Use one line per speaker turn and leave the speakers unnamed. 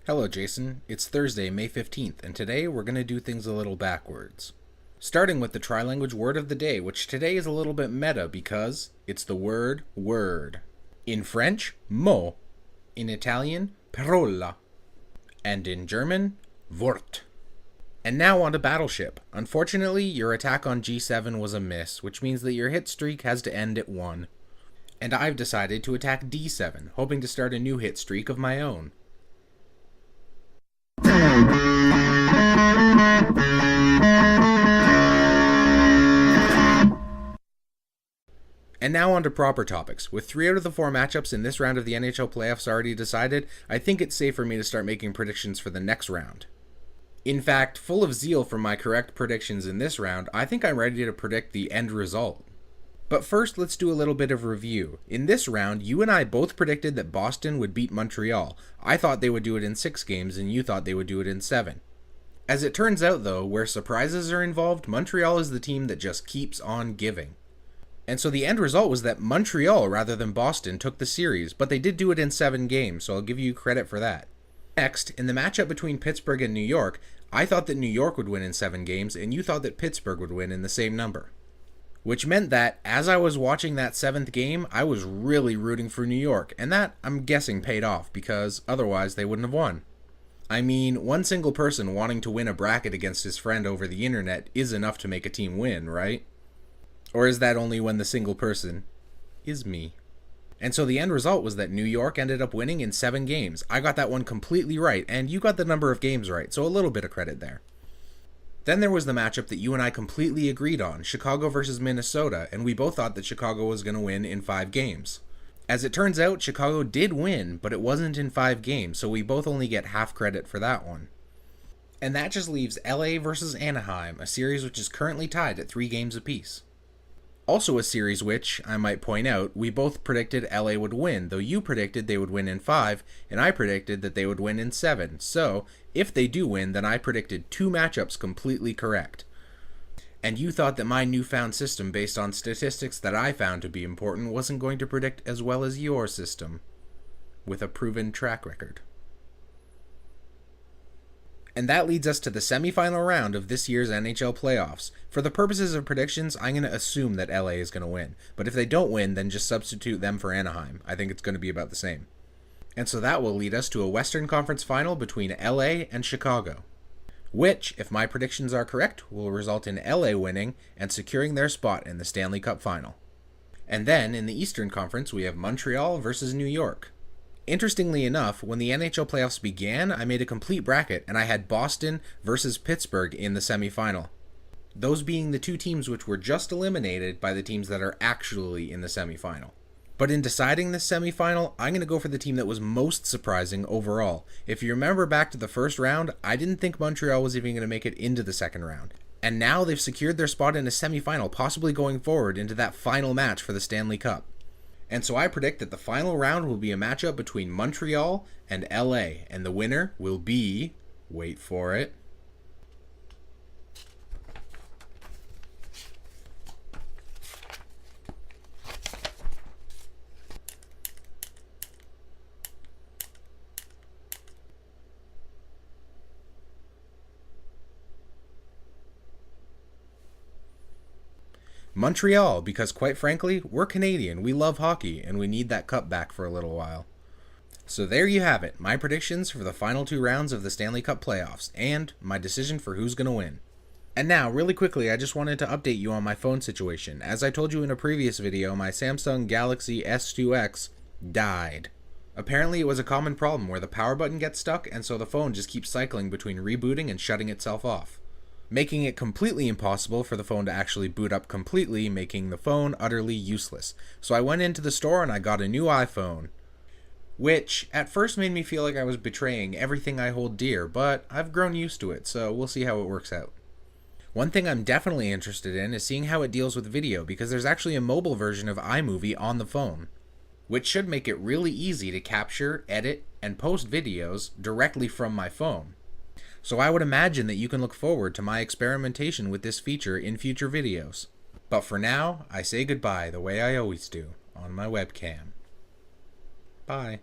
Hello, Jason. It's Thursday, May 15th, and today we're going to do things a little backwards. Starting with the tri-language word of the day, which today is a little bit meta because it's the word word. In French, mot. In Italian, parola. And in German, Wort. And now on to Battleship. Unfortunately, your attack on G7 was a miss, which means that your hit streak has to end at 1. And I've decided to attack D7, hoping to start a new hit streak of my own. And now on to proper topics. With 3 out of the 4 matchups in this round of the NHL Playoffs already decided, I think it's safe for me to start making predictions for the next round. In fact, full of zeal for my correct predictions in this round, I think I'm ready to predict the end result. But first, let's do a little bit of review. In this round, you and I both predicted that Boston would beat Montreal. I thought they would do it in 6 games, and you thought they would do it in 7. As it turns out, though, where surprises are involved, Montreal is the team that just keeps on giving. And so the end result was that Montreal, rather than Boston, took the series, but they did do it in 7 games, so I'll give you credit for that. Next, in the matchup between Pittsburgh and New York, I thought that New York would win in 7 games, and you thought that Pittsburgh would win in the same number. Which meant that, as I was watching that 7th game, I was really rooting for New York, and that, I'm guessing, paid off, because otherwise they wouldn't have won. I mean, one single person wanting to win a bracket against his friend over the internet is enough to make a team win, right? Or is that only when the single person is me? And so the end result was that New York ended up winning in 7 games. I got that one completely right, and you got the number of games right, so a little bit of credit there. Then there was the matchup that you and I completely agreed on, Chicago versus Minnesota, and we both thought that Chicago was going to win in 5 games. As it turns out, Chicago did win, but it wasn't in 5 games, so we both only get half credit for that one. And that just leaves LA versus Anaheim, a series which is currently tied at 3 games apiece. Also a series which, I might point out, we both predicted LA would win, though you predicted they would win in 5, and I predicted that they would win in 7. So, if they do win, then I predicted 2 matchups completely correct. And you thought that my newfound system based on statistics that I found to be important wasn't going to predict as well as your system, with a proven track record. And that leads us to the semifinal round of this year's NHL Playoffs. For the purposes of predictions, I'm going to assume that LA is going to win. But if they don't win, then just substitute them for Anaheim. I think it's going to be about the same. And so that will lead us to a Western Conference final between LA and Chicago, which, if my predictions are correct, will result in LA winning and securing their spot in the Stanley Cup final. And then, in the Eastern Conference, we have Montreal versus New York. Interestingly enough, when the NHL playoffs began, I made a complete bracket, and I had Boston versus Pittsburgh in the semifinal. Those being the 2 teams which were just eliminated by the teams that are actually in the semifinal. But in deciding this semifinal, I'm going to go for the team that was most surprising overall. If you remember back to the first round, I didn't think Montreal was even going to make it into the second round. And now they've secured their spot in a semifinal, possibly going forward into that final match for the Stanley Cup. And so I predict that the final round will be a matchup between Montreal and LA, and the winner will be, wait for it, Montreal, because quite frankly, we're Canadian, we love hockey, and we need that cup back for a little while. So there you have it, my predictions for the final 2 rounds of the Stanley Cup playoffs, and my decision for who's going to win. And now, really quickly, I just wanted to update you on my phone situation. As I told you in a previous video, my Samsung Galaxy S2X died. Apparently it was a common problem where the power button gets stuck, and so the phone just keeps cycling between rebooting and shutting itself off, making it completely impossible for the phone to actually boot up completely, making the phone utterly useless. So I went into the store and I got a new iPhone, which at first made me feel like I was betraying everything I hold dear, but I've grown used to it, so we'll see how it works out. One thing I'm definitely interested in is seeing how it deals with video, because there's actually a mobile version of iMovie on the phone, which should make it really easy to capture, edit, and post videos directly from my phone. So I would imagine that you can look forward to my experimentation with this feature in future videos. But for now, I say goodbye the way I always do, on my webcam. Bye.